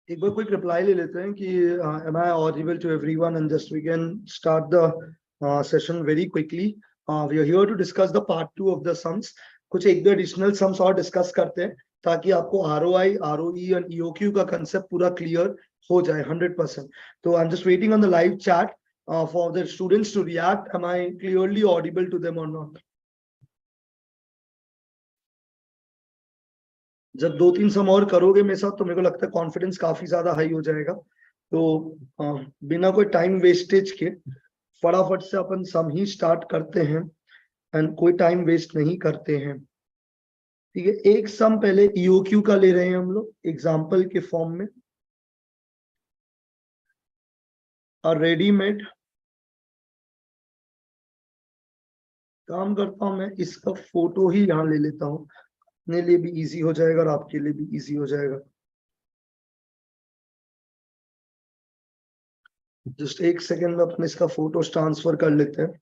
एक बार quick reply ले लेते हैं कि am I audible to everyone, and just we can start the session very quickly. We are here to discuss the part 2 of the sums. कुछ एक दो additional sums और discuss करते हैं ताकि आपको ROI, ROE and EOQ का concept पूरा क्लियर हो जाए 100%. तो I'm just waiting on the live chat for the students to react. Am I clearly audible to them or not? जब 2-3 सम और करोगे मेरे साथ तो मेरे को लगता है कॉन्फिडेंस काफी ज्यादा हाई हो जाएगा. तो बिना कोई टाइम वेस्टेज के फटाफट से अपन सम ही स्टार्ट करते हैं एंड कोई टाइम वेस्ट नहीं करते हैं. ठीक है, एक सम पहले EOQ का ले रहे हैं हम लोग एग्जाम्पल के फॉर्म में. और रेडीमेड काम करता हूं मैं, इसका फोटो ही यहां ले लेता हूं, अपने लिए भी इजी हो जाएगा और आपके लिए भी इजी हो जाएगा. जस्ट एक सेकेंड में अपने इसका फोटो ट्रांसफर कर लेते हैं.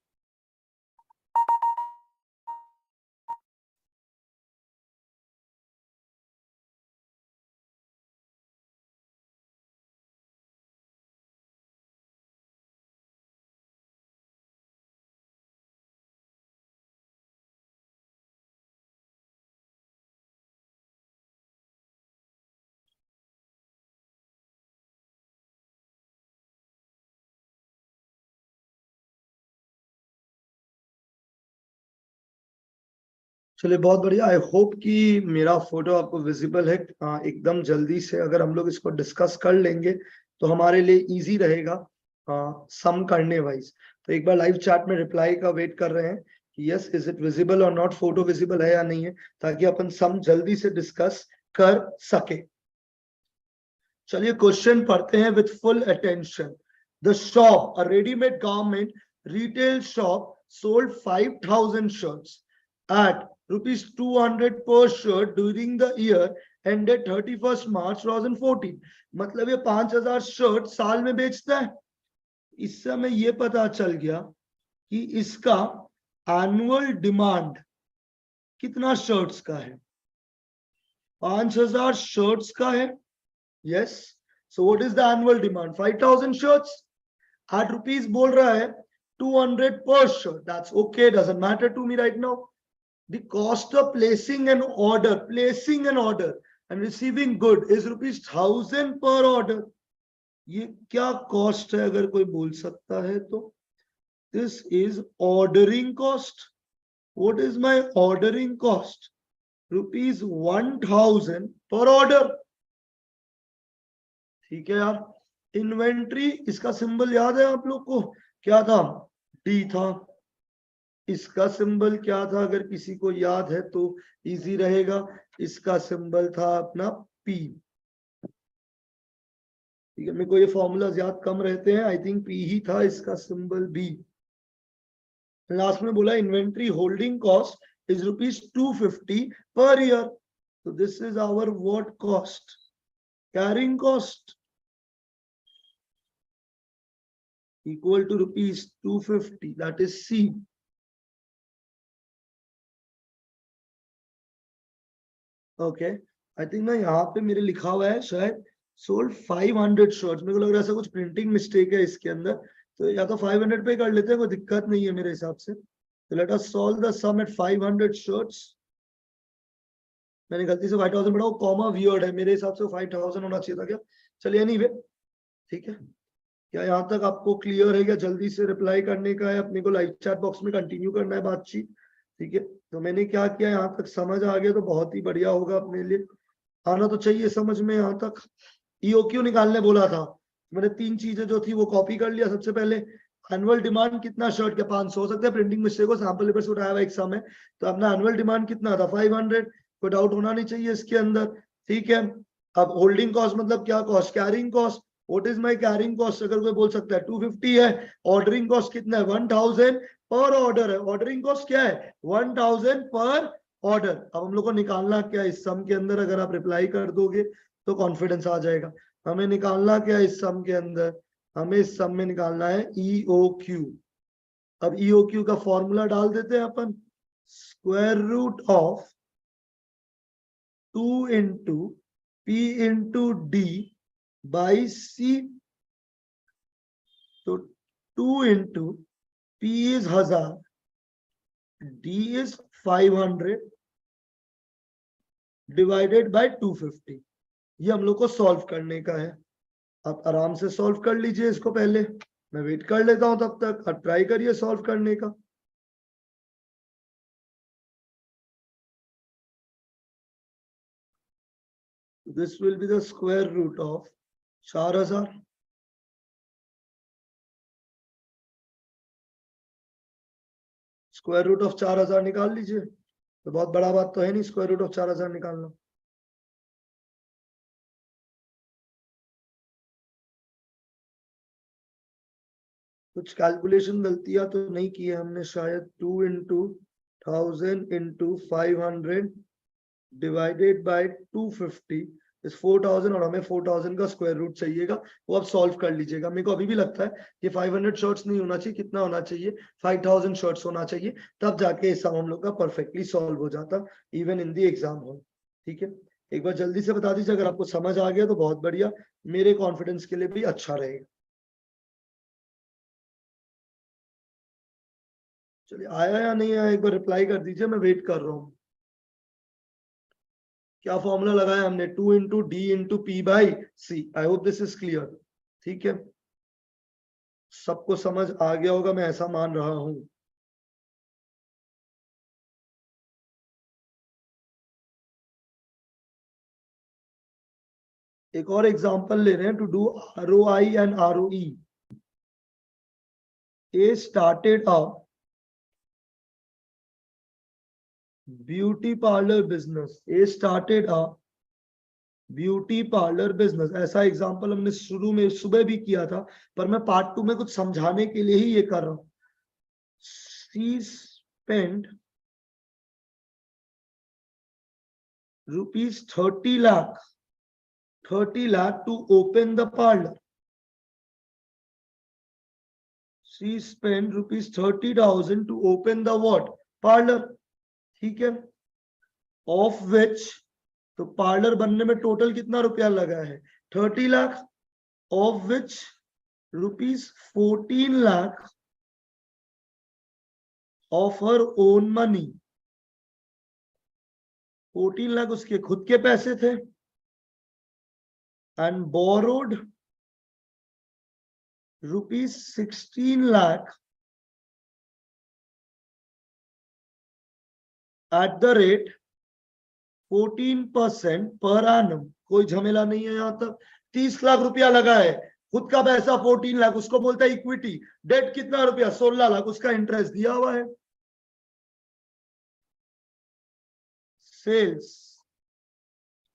चलिए, बहुत बढ़िया. आई होप कि मेरा फोटो आपको विजिबल है. एकदम जल्दी से अगर हम लोग इसको डिस्कस कर लेंगे तो हमारे लिए इजी रहेगा सम करने वाइज. तो एक बार लाइव चैट में रिप्लाई का वेट कर रहे हैं कि यस, इज इट विजिबल और नॉट, फोटो विजिबल है या नहीं है, ताकि अपन सम जल्दी से डिस्कस कर सके. चलिए क्वेश्चन पढ़ते हैं with full attention. The shop, a readymade garment retail shop, sold 5,000 shirts at rupees 200 per shirt during the year ended 31st March 2014. मतलब ये 5,000 शर्ट साल में बेचता है. इससे हमें ये पता चल गया कि इसका एनुअल डिमांड कितना शर्ट्स का है. 5,000 शर्ट्स का है. Yes, so what is the annual demand? 5,000 shirts at rupees बोल रहा है 200 per shirt. That's okay, doesn't matter to me right now. The cost of placing an order and receiving good is rupees 1,000 per order. ये क्या cost है अगर कोई बोल सकता है तो? This is ordering cost. What is my ordering cost? Rupees 1,000 per order. ठीक है यार. इन्वेंट्री, इसका सिंबल याद है आप लोग को? क्या था? डी था. इसका सिंबल क्या था अगर किसी को याद है तो इजी रहेगा. इसका सिंबल था अपना पी. ठीक है, मेरे को ये फॉर्मूलाज याद कम रहते हैं. आई थिंक पी ही था इसका सिंबल. बी. लास्ट में बोला inventory holding cost is rupees 250 per year. तो this is our what cost? Carrying cost equal to rupees 250, that is C. Okay, I think ना यहाँ पे मेरे लिखा हुआ है शायद sold 500 shirts. मेरे को लग रहा है ऐसा कुछ प्रिंटिंग मिस्टेक है इसके अंदर. तो या तो 500 पे कर लेते हैं, कोई दिक्कत नहीं है मेरे हिसाब से. तो let us solve the sum at 500 shirts. मैंने गलती से 5,000 बढ़ाओ, कॉमा वियर्ड है. मेरे हिसाब से 5,000 होना चाहिए था क्या? चलिए एनीवे, ठीक है. क्या यहाँ तक आपको क्लियर है? क्या जल्दी से रिप्लाई करने का है? अपने को लाइव चैट बॉक्स में कंटिन्यू करना है बातचीत. ठीक है, तो मैंने क्या किया, यहाँ तक समझ आ गया तो बहुत ही बढ़िया होगा. अपने लिए आना तो चाहिए समझ में. यहाँ तक EOQ निकालने बोला था, मैंने 3 चीजें जो थी वो कॉपी कर लिया. सबसे पहले एनुअल डिमांड कितना शर्ट के? 500. हो सकता है प्रिंटिंग मिस्टेक हो, सैंपल पेपर से उठाया हुआ एग्जाम है. तो अपना एनुअल डिमांड कितना था? 500. कोई डाउट होना नहीं चाहिए इसके अंदर. ठीक है, अब होल्डिंग कॉस्ट मतलब क्या cost? Carrying cost. What is my carrying cost? अगर कोई बोल सकता है 250 है. ऑर्डरिंग कॉस्ट कितना है? 1,000 पर ऑर्डर है. ऑर्डरिंग कॉस्ट क्या है? 1,000 पर ऑर्डर. अब हम लोग को निकालना क्या इस सम के अंदर? अगर आप रिप्लाई कर दोगे तो कॉन्फिडेंस आ जाएगा. हमें निकालना क्या इस सम के अंदर? हमें इस सम में निकालना है EOQ. अब EOQ का फॉर्मूला डाल देते हैं अपन. Square root of 2 into P into D by C, तो 2 into P is 1000, D is 500 divided by 250। ये हम लोग को सॉल्व करने का है। आप आराम से सॉल्व कर लीजिए इसको, पहले मैं वेट कर लेता हूं तब तक, आप ट्राई करिए सॉल्व करने का। This will be the square root of 4000। Square root of 4000 निकाल लीजिए, तो बहुत बड़ा बात तो है नहीं स्क्वायर रूट ऑफ 4000 निकालना। कुछ कैलकुलेशन गलतियां तो नहीं की है हमने शायद। 2 into 1000 into 500 डिवाइडेड बाय 250 इस 4000, और हमें 4000 का स्क्वायर रूट चाहिएगा, वो आप सॉल्व कर लीजिएगा। मेरे को अभी भी लगता है कि 500 शॉर्ट्स नहीं होना चाहिए, कितना होना चाहिए, 5000 शॉर्ट्स होना चाहिए, तब जाके इस सम हम लोग का परफेक्टली सॉल्व हो जाता, even in the exam hall. ठीक है, एक बार जल्दी से बता दीजिए, अगर आपको समझ आ गया तो बहुत बढ़िया, मेरे कॉन्फिडेंस के लिए भी अच्छा रहेगा। चलिए, आया या नहीं आया एक बार रिप्लाई कर दीजिए, मैं वेट कर रहा हूँ। क्या फॉर्मूला लगाया हमने, 2 into D into P by C। I hope this is clear. ठीक है, सबको समझ आ गया होगा, मैं ऐसा मान रहा हूं। एक और एग्जांपल ले रहे हैं, to do ROI and ROE। A started a beauty parlour business. A started a beauty parlour business. ऐसा एग्जांपल हमने शुरू में सुबह भी किया था, पर मैं पार्ट 2 में कुछ समझाने के लिए ही ये कर रहा हूं। She spend rupees 30 lakh to open the parlor. She spent rupees 30,000 to open the what? Parlor. ठीक है, of which, तो पार्लर बनने में टोटल कितना रुपया लगा है, 30 lakh, of which rupees 14 lakh of her own money। 14 lakh उसके खुद के पैसे थे, and borrowed rupees 16 lakh at the rate 14% per annum। कोई झमेला नहीं है यहां तक। 30 लाख रुपया लगा है, खुद का पैसा 14 लाख, उसको बोलता है इक्विटी। डेट कितना रुपया, 16 लाख, उसका इंटरेस्ट दिया हुआ है। Sales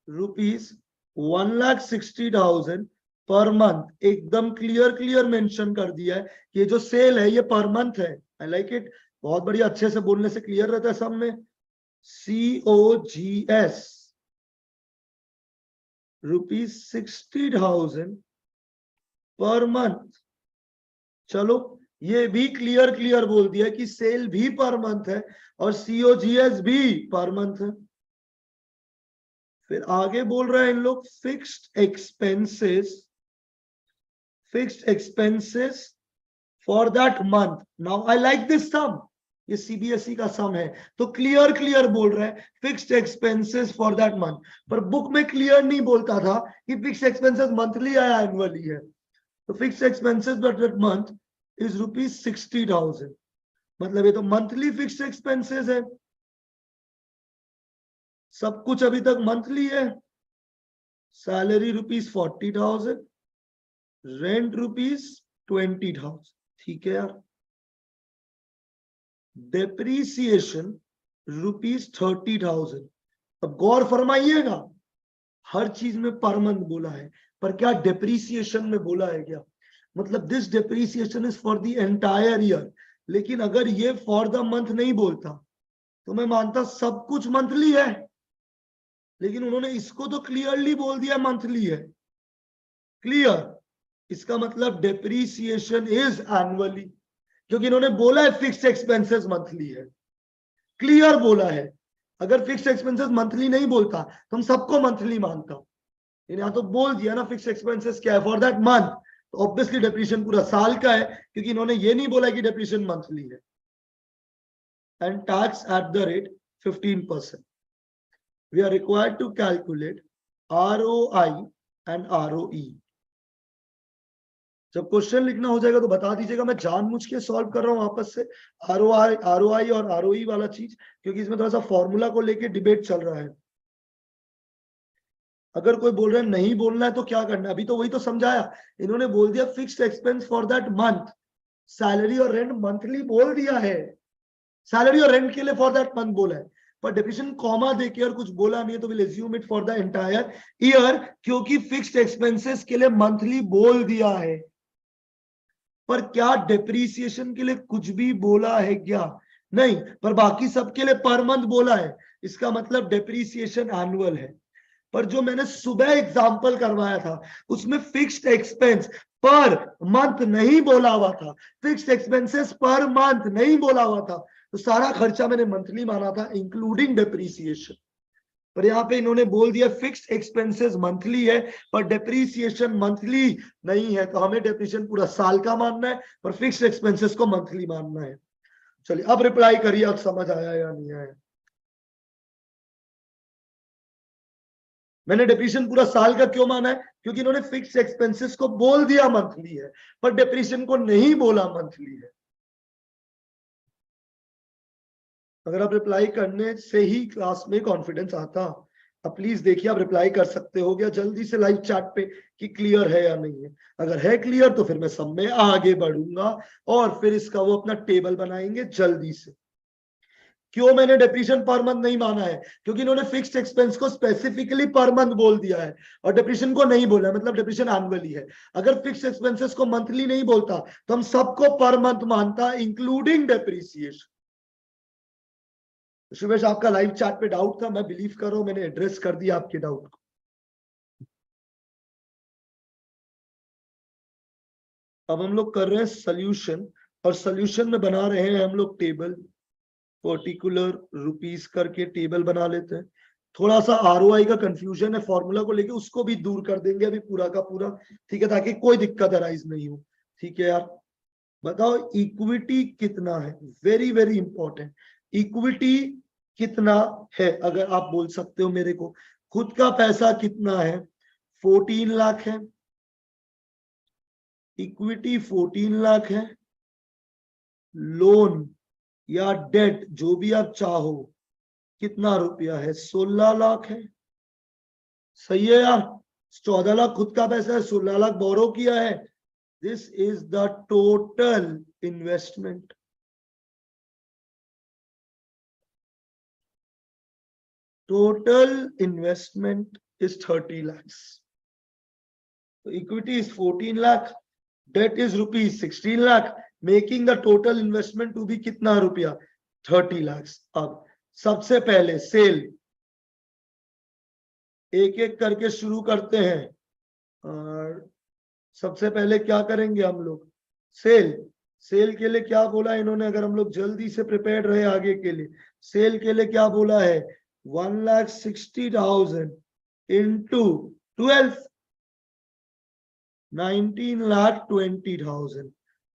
rupees 1,60,000 per month. एकदम क्लियर मेंशन कर दिया है, ये जो सेल है ये पर मंथ है। आई लाइक इट, बहुत बढ़िया, अच्छे से बोलने से क्लियर रहता है सब में। COGS rupees 60,000 per month. चलो, ये भी क्लियर बोल दिया कि सेल भी पर मंथ है और COGS भी पर मंथ है। फिर आगे बोल रहे हैं इन लोग fixed expenses for that month. Now I like this sum, ये CBSE का सम है, तो क्लियर बोल रहे हैं fixed expenses for that month. पर बुक में क्लियर नहीं बोलता था कि फिक्स्ड एक्सपेंसेस मंथली या एनुअली है। तो fixed expenses for that month is rupees 60,000, मतलब ये तो मंथली फिक्स्ड एक्सपेंसेस है, सब कुछ अभी तक मंथली है। Salary rupees 40,000, rent rupees 20,000। ठीक है यार। Depreciation rupees 30,000। अब गौर फरमाइएगा, हर चीज में पर मंथ बोला है, पर क्या डेप्रीसिएशन में बोला है क्या, मतलब this depreciation is for the entire year. लेकिन अगर ये फॉर द मंथ नहीं बोलता तो मैं मानता सब कुछ मंथली है, लेकिन उन्होंने इसको तो क्लियरली बोल दिया मंथली है। क्लियर, इसका मतलब डेप्रीसिएशन इज एनुअली, क्योंकि इन्होंने बोला है फिक्स्ड एक्सपेंसेस मंथली है, क्लियर बोला है। अगर फिक्स्ड एक्सपेंसेस मंथली नहीं बोलता तो हम सबको मंथली मानता, यहाँ तो बोल दिया ना फिक्स्ड एक्सपेंसेस क्या है फॉर दैट मंथ, तो ऑब्वियसली डेप्रिसिएशन पूरा साल का है, क्योंकि इन्होंने ये नहीं बोला कि डेप्रिसिएशन मंथली है। And tax at the rate 15%. We are required to calculate ROI and ROE. जब क्वेश्चन लिखना हो जाएगा तो बता दीजिएगा, मैं जानबूझ के सॉल्व कर रहा हूं वापस से ROI और ROE वाला चीज, क्योंकि इसमें थोड़ा सा फॉर्मूला को लेके डिबेट चल रहा है। अगर कोई बोल रहा है नहीं बोलना है तो क्या करना है, अभी तो वही तो समझाया। इन्होंने बोल दिया fixed expense for that month, salary और रेंट मंथली बोल दिया है, सैलरी और रेंट के लिए फॉर दैट मंथ बोला है, पर डेफिनेशन कॉमा देके और कुछ बोला नहीं है, तो will assume it for the entire year, क्योंकि फिक्स्ड एक्सपेंसेस के लिए मंथली बोल दिया है। पर क्या डेप्रीसिएशन के लिए कुछ भी बोला है क्या? नहीं, पर बाकी सबके लिए पर मंथ बोला है, इसका मतलब डेप्रीसिएशन एनुअल है। पर जो मैंने सुबह एग्जांपल करवाया था उसमें फिक्स्ड एक्सपेंस पर मंथ नहीं बोला हुआ था, फिक्स्ड एक्सपेंसेस पर मंथ नहीं बोला हुआ था, तो सारा खर्चा मैंने मंथली माना था इंक्लूडिंग डेप्रीसिएशन। पर यहाँ पे इन्होंने बोल दिया फिक्स्ड एक्सपेंसेस मंथली है पर डेप्रीसिएशन मंथली नहीं है, तो हमें डेप्रीसिएशन पूरा साल का मानना है पर फिक्स्ड एक्सपेंसेस को मंथली मानना है। चलिए अब रिप्लाई करिए, अब समझ आया या नहीं आया। मैंने डेप्रिसिएशन पूरा साल का क्यों माना है? क्योंकि इन्होंने फिक्स्ड एक्सपेंसेस को बोल दिया मंथली है पर डेप्रिसिएशन को नहीं बोला मंथली है। अगर आप रिप्लाई करने से ही क्लास में कॉन्फिडेंस आता, अब प्लीज देखिए आप रिप्लाई कर सकते हो क्या जल्दी से लाइव चैट पे कि क्लियर है या नहीं है। अगर है क्लियर तो फिर मैं सब में आगे बढ़ूंगा और फिर इसका वो अपना टेबल बनाएंगे जल्दी से। क्यों मैंने डेप्रिसिएशन पर मंथ नहीं माना है? क्योंकि इन्होंने फिक्स्ड एक्सपेंस को स्पेसिफिकली पर मंथ बोल दिया है और डेप्रिसिएशन को नहीं बोला, मतलब डेप्रिसिएशन एनुअली है। अगर फिक्स्ड एक्सपेंसेस को मंथली नहीं बोलता तो हम सबको पर मंथ मानता इंक्लूडिंग डेप्रिसिएशन। शिवेश आपका लाइव चैट पे डाउट था, मैं बिलीव कर रहा हूं मैंने एड्रेस कर दिया आपके डाउट को। अब हम लोग कर रहे हैं सोल्यूशन, और सोल्यूशन में बना रहे हैं हम लोग टेबल, पर्टिकुलर रुपीस करके टेबल बना लेते हैं। थोड़ा सा ROI का कंफ्यूजन है फॉर्मूला को लेके, उसको भी दूर कर देंगे अभी पूरा का पूरा, ठीक है, ताकि कोई दिक्कत अराइज नहीं हो। ठीक है यार, बताओ इक्विटी कितना है, वेरी वेरी इंपॉर्टेंट। इक्विटी कितना है अगर आप बोल सकते हो मेरे को। खुद का पैसा कितना है? 14 लाख है। इक्विटी 14 लाख है। लोन या डेट जो भी आप चाहो कितना रुपया है? 16 लाख है। सही है यार, 14 लाख खुद का पैसा है, 16 लाख बोरो किया है। This is the total investment. Total investment is 30 lakhs. So equity is 14 lakh, debt is rupees 16 lakh, making the total investment to be कितना रुपया? 30 lakhs. अब सबसे पहले सेल, एक एक करके शुरू करते हैं। और सबसे पहले क्या करेंगे हम लोग? सेल। सेल के लिए क्या बोला इन्होंने, अगर हम लोग जल्दी से प्रिपेयर्ड रहे आगे के लिए, सेल के लिए क्या बोला है? 1,60,000 इंटू 12, 19,20,000।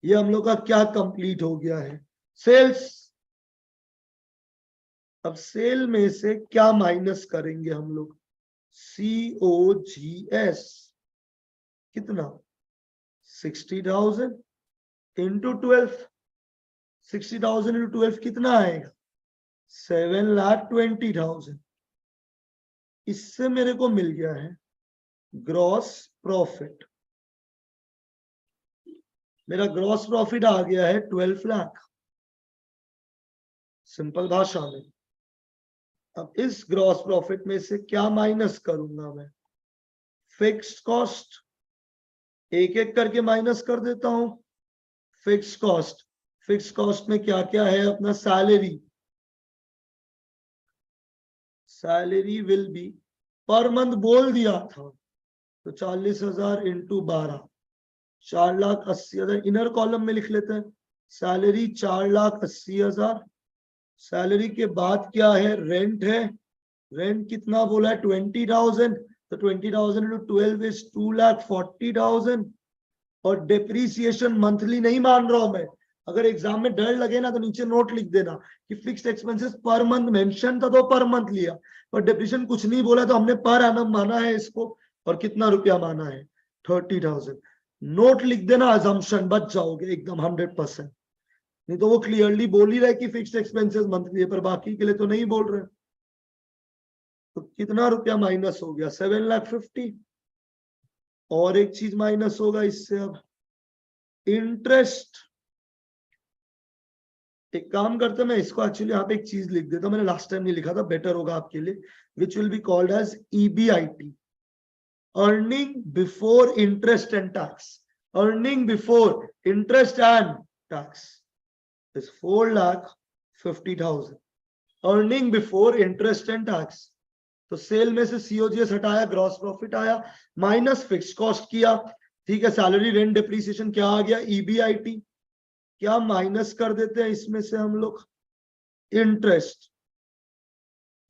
ये हम लोग का क्या कंप्लीट हो गया है? सेल्स। अब सेल में से क्या माइनस करेंगे हम लोग? COGS कितना? 60,000 इंटू 12, 60,000 इंटू 12 कितना आएगा? 7,20,000। इससे मेरे को मिल गया है ग्रॉस प्रॉफिट। मेरा ग्रॉस प्रॉफिट आ गया है 12 लाख, सिंपल भाषा में। अब इस ग्रॉस प्रॉफिट में से क्या माइनस करूंगा मैं? Fixed cost. एक एक करके माइनस कर देता हूं। फिक्स्ड कॉस्ट, फिक्स्ड कॉस्ट में क्या क्या है अपना? Salary, salary will be per month बोल दिया था तो 40,000 इंटू 12, 4,80,000। इनर कॉलम में लिख लेते हैं सैलरी 4,80,000। सैलरी के बाद क्या है? रेंट है। रेंट कितना बोला है? 20,000। तो 20,000 into 12 is 2,40,000 और डेप्रीसिएशन मंथली नहीं मान रहा हूं मैं। अगर एग्जाम में डर लगे ना तो नीचे नोट लिख देना कि fixed expenses per month mention था तो पर मंथ लिया, पर डेप्रीसिएशन कुछ नहीं बोला तो हमने पर एनम माना है इसको। और कितना रुपया माना है? 30,000। नोट लिख देना, अजम्पशन बच जाओगे एकदम 100%। नहीं तो वो क्लियरली बोल ही रहे कि फिक्स्ड एक्सपेंसेस मंथली है, पर बाकी के लिए तो नहीं बोल रहे। तो कितना रुपया माइनस हो गया? 7,50,000। और एक चीज माइनस होगा इससे, अब इंटरेस्ट। एक काम करते, मैं इसको एक्चुअली यहाँ पे एक चीज लिख देता हूं, मैंने लास्ट टाइम नहीं लिखा था, बेटर होगा आपके लिए, which will be called as EBIT, earning before interest and tax. Earning before interest and tax is 4,50,000। Earning before interest and tax. तो सेल में से COGS हटाया, ग्रॉस प्रॉफिट आया, माइनस फिक्स कॉस्ट किया, ठीक है। सैलरी, रेंट, डिप्रीसिएशन क्या आ गया? EBIT। क्या माइनस कर देते हैं इसमें से हम लोग? इंटरेस्ट।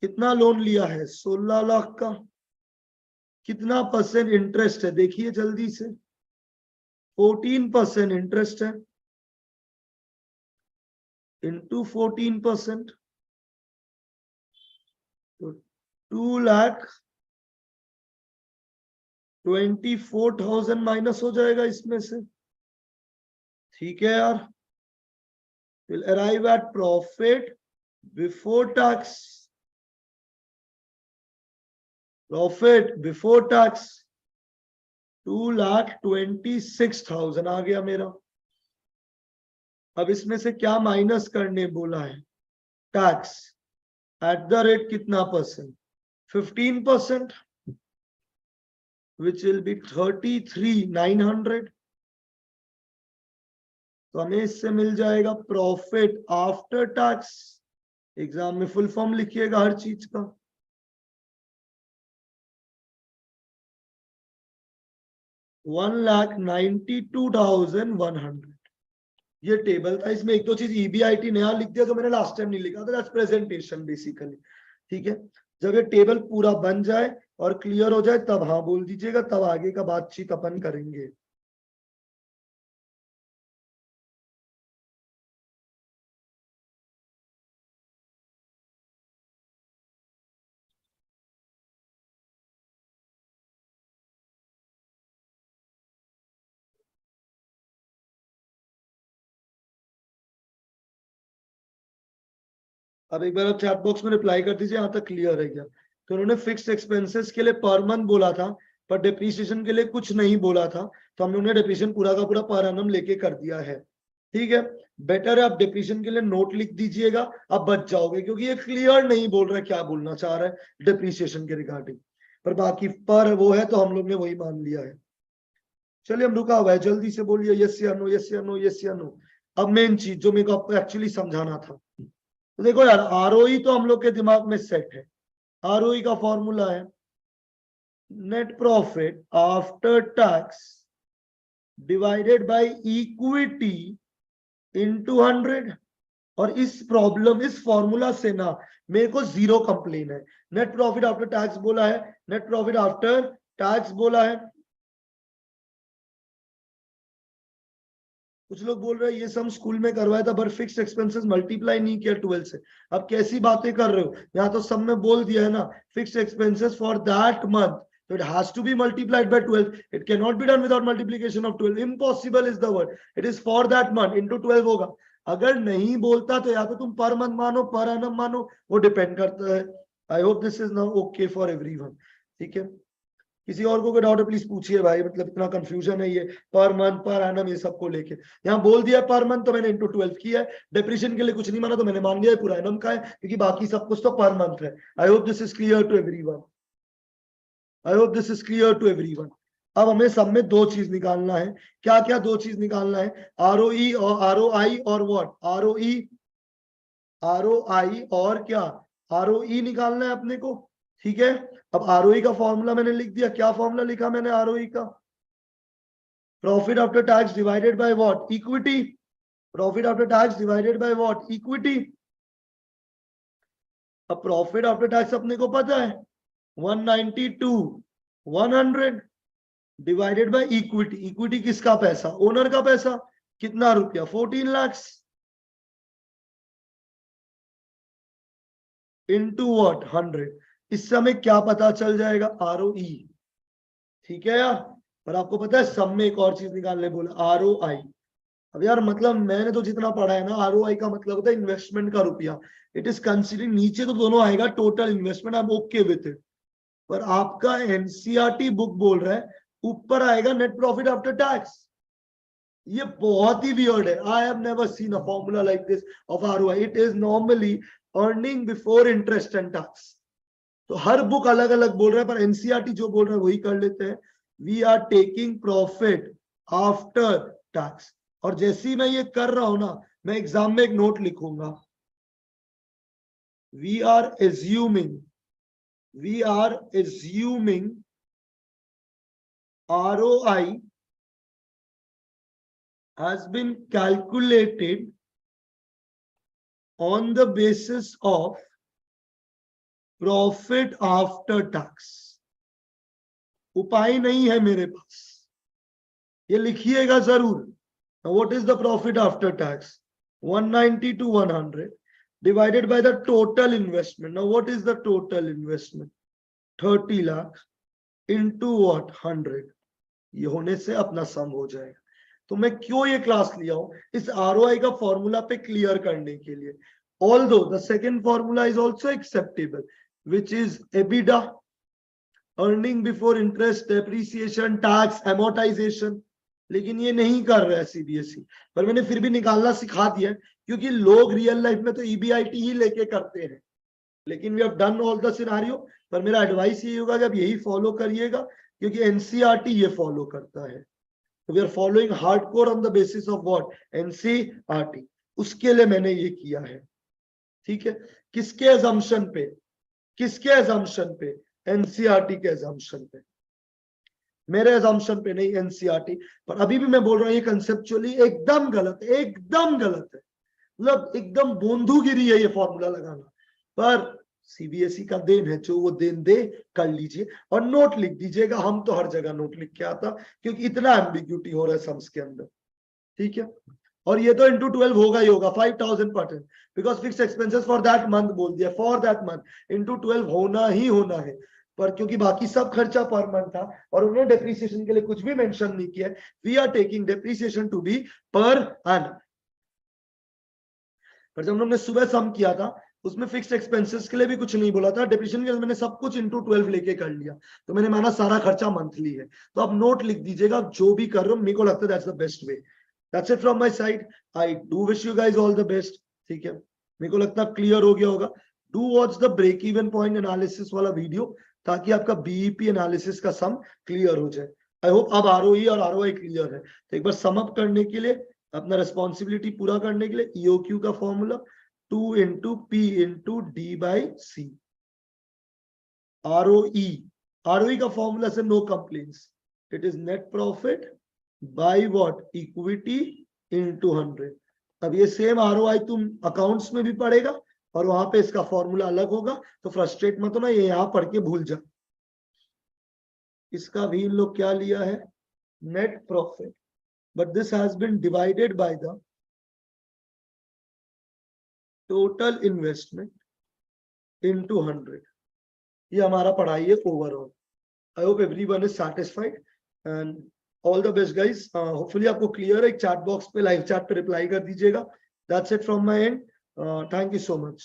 कितना लोन लिया है? 16 लाख का। कितना परसेंट इंटरेस्ट है देखिए जल्दी से? 14% इंटरेस्ट है, इंटू 14%, तो 2,24,000 माइनस हो जाएगा इसमें से। ठीक है यार, will arrive at profit before tax. Profit before tax 2,26,000 आ गया मेरा। अब इसमें से क्या माइनस करने बोला है? टैक्स। एट द रेट कितना परसेंट? 15%, which will be 33,900। तो हमें इससे मिल जाएगा प्रॉफिट आफ्टर टैक्स। एग्जाम में फुल फॉर्म लिखिएगा हर चीज का। 1,92,100। ये टेबल था, इसमें एक दो चीज EBIT नया लिख दिया जो मैंने लास्ट टाइम नहीं लिखा था, दैट्स प्रेजेंटेशन बेसिकली। ठीक है, जब ये टेबल पूरा बन जाए और क्लियर हो जाए तब हाँ बोल दीजिएगा, तब आगे का बातचीत अपन करेंगे। अब एक बार आप चैट बॉक्स में रिप्लाई कर दीजिए यहाँ तक क्लियर है क्या? तो उन्होंने फिक्स्ड एक्सपेंसेस के लिए पर मंथ बोला था, पर डिप्रीसिएशन के लिए कुछ नहीं बोला था, तो हमने उन्हें डिप्रीसिएशन पूरा का पूरा पर एनम लेके कर दिया है। ठीक है, बेटर है आप डिप्रीसिएशन के लिए नोट लिख दीजिएगा, आप बच जाओगे, क्योंकि ये क्लियर नहीं बोल रहा है क्या बोलना चाह रहा है डिप्रीसिएशन के रिगार्डिंग। पर बाकी पर वो है तो हम लोग ने वही मान लिया है। चलिए, हम रुका हुआ है, जल्दी से बोलिए यस या नो, यस या नो, यस या नो। अब मेन चीज जो मेरे को आपको एक्चुअली समझाना था, तो देखो यार, ROE तो हम लोग के दिमाग में सेट है। ROE का फॉर्मूला है net profit after tax divided by equity into 100। और इस प्रॉब्लम, इस फॉर्मूला से ना मेरे को जीरो कंप्लेन है। नेट प्रॉफिट आफ्टर टैक्स बोला है, नेट प्रॉफिट आफ्टर टैक्स बोला है। कुछ लोग बोल रहे हैं ये सम स्कूल में करवाया था, पर फिक्स्ड एक्सपेंसेस मल्टीप्लाई नहीं किया 12 से। अब कैसी बातें कर रहे हो? यहाँ तो सब में बोल दिया है ना, fixed expenses for that month, so it has to be multiplied by 12. It cannot be done without multiplication of 12. Impossible is the word. It is for that month into 12 होगा। अगर नहीं बोलता तो या तो तुम पर मंथ मानो, per annum मानो, वो डिपेंड करता है। I hope this is now okay for everyone. ठीक है, किसी और को कोई डाउट है प्लीज पूछिए भाई, मतलब इतना कंफ्यूजन है ये पर मंथ पर एनम ये सबको लेके। यहाँ बोल दिया पर मंथ तो मैंने इंटू 12 किया है, डिप्रीशिएशन के लिए कुछ नहीं माना तो मैंने मान लिया है पूरा एनम का है, क्योंकि बाकी सब कुछ तो पर मंथ है। I hope this is clear to everyone. I hope this is clear to everyone. अब हमें सब में दो चीज निकालना है। क्या क्या दो चीज निकालना है? ROE और ROI और व्हाट? ROI और क्या? ROE निकालना है अपने को। ठीक है, अब ROE का फॉर्मूला मैंने लिख दिया। क्या फॉर्मूला लिखा मैंने ROE का? Profit after tax divided by what? Equity. Profit after tax divided by what? Equity. अब प्रॉफिट आफ्टर टैक्स अपने को पता है 192, 100 डिवाइडेड बाय इक्विटी, इक्विटी किसका पैसा, ओनर का पैसा, कितना रुपया 14 लाख इंटू व्हाट 100। इससे हमें क्या पता चल जाएगा, ROE। ठीक है यार, पर आपको पता है सब में एक और चीज निकालने बोला, ROI। अब यार मतलब मैंने तो जितना पढ़ा है ना, ROI का मतलब होता है इन्वेस्टमेंट का रुपया। इट इज कंसिडरिंग, नीचे तो दोनों आएगा total investment, I am okay with it. पर आपका एनसीईआरटी बुक बोल रहा है ऊपर आएगा नेट प्रॉफिट आफ्टर टैक्स। ये बहुत ही वियर्ड है। I have never seen a formula like this of ROI। It is normally earning before interest and tax. तो हर बुक अलग अलग बोल रहा है, पर एनसीईआरटी जो बोल रहा है वही कर लेते हैं। We are taking profit after tax. और जैसे ही मैं ये कर रहा हूं ना, मैं एग्जाम में एक नोट लिखूंगा, we are assuming ROI has been calculated on the basis of profit after tax। उपाय नहीं है मेरे पास, ये लिखिएगा जरूर। What is the profit after tax? 190 to 100 divided by the total investment. Now what is the total investment? 30 lakh into what? 100। ये होने से अपना सम हो जाएगा। तो मैं क्यों ये क्लास लिया हूं, इस ROI का फॉर्मूला पे क्लियर करने के लिए। Although the second formula is also acceptable, which is EBITDA, earning before interest, depreciation, tax, amortization, लेकिन ये नहीं कर रहा है CBSE। पर मैंने फिर भी निकालना सिखा दिया, क्योंकि लोग रियल लाइफ में तो EBIT ही लेके करते हैं। लेकिन we have done all the scenario. पर मेरा एडवाइस यही होगा कि आप यही फॉलो करिएगा, क्योंकि एनसीईआरटी ये फॉलो करता है। तो we are following hardcore on the basis of what, NCERT. उसके लिए मैंने ये किया है। ठीक है, किसके अजम्पशन पे, एनसीईआरटी के अजम्पशन पे, मेरे अजम्पशन पे नहीं, एनसीईआरटी। पर अभी भी मैं बोल रहा हूं ये कंसेप्चुअली एकदम गलत है, एकदम गलत है। मतलब एकदम बोंधुगिरी है ये फॉर्मूला लगाना। पर सीबीएसई का देन है, जो वो देन दे कर लीजिए और नोट लिख दीजिएगा। हम तो हर जगह नोट लिख के आता, क्योंकि इतना एम्बिग्यूटी हो रहा है सम्स के अंदर। ठीक है, और ये तो इंटू 12 होगा ही होगा, 5000%, because fix expenses for that month बोल दिया, फॉर दैट मंथ इंटू 12 होना ही होना है। पर क्योंकि बाकी सब खर्चा पर मंथ था और उन्होंने डेप्रिसिएशन के लिए कुछ भी मेंशन नहीं किया, we are taking depreciation to be per annum. पर जब हमने सुबह सम किया था, उसमें फिक्स्ड एक्सपेंसेस के लिए भी कुछ नहीं बोला था, डेप्रिसिएशन के लिए मैंने सब कुछ इंटू 12 लेके कर लिया। तो मैंने माना सारा खर्चा मंथली है। तो आप नोट लिख दीजिएगा, जो भी कर रहे हो, मेरे को लगता है that's the best way. That's it from my side. I do wish you guys all the best. ठीक है, मेरे को लगता है क्लियर हो गया होगा। Do watch the break even point analysis वाला वीडियो, ताकि आपका BEP एनालिसिस का सम क्लियर हो जाए। आई होप अब ROE और ROI क्लियर है। तो एक बार सम अप करने के लिए, अपना रेस्पॉन्सिबिलिटी पूरा करने के लिए, EOQ का formula 2 into P into D by C। ROE का फॉर्मूला से no complaints, it is net profit by what, equity into 100। अब ये सेम ROI तुम अकाउंट्स में भी पढ़ेगा और वहां पे इसका फॉर्मूला अलग होगा। तो फ्रस्ट्रेट मत होना, ये यहां पढ़ के भूल जा। इसका भी इन लोग क्या लिया है, net profit, but this has been divided by the total investment into 100। ये हमारा पढ़ाई है overall. I hope everyone is satisfied and all the best guys. Hopefully आपको क्लियर है। एक चैट बॉक्स पे, लाइव चैट पे रिप्लाई कर दीजिएगा। That's it from my end. Thank you so much.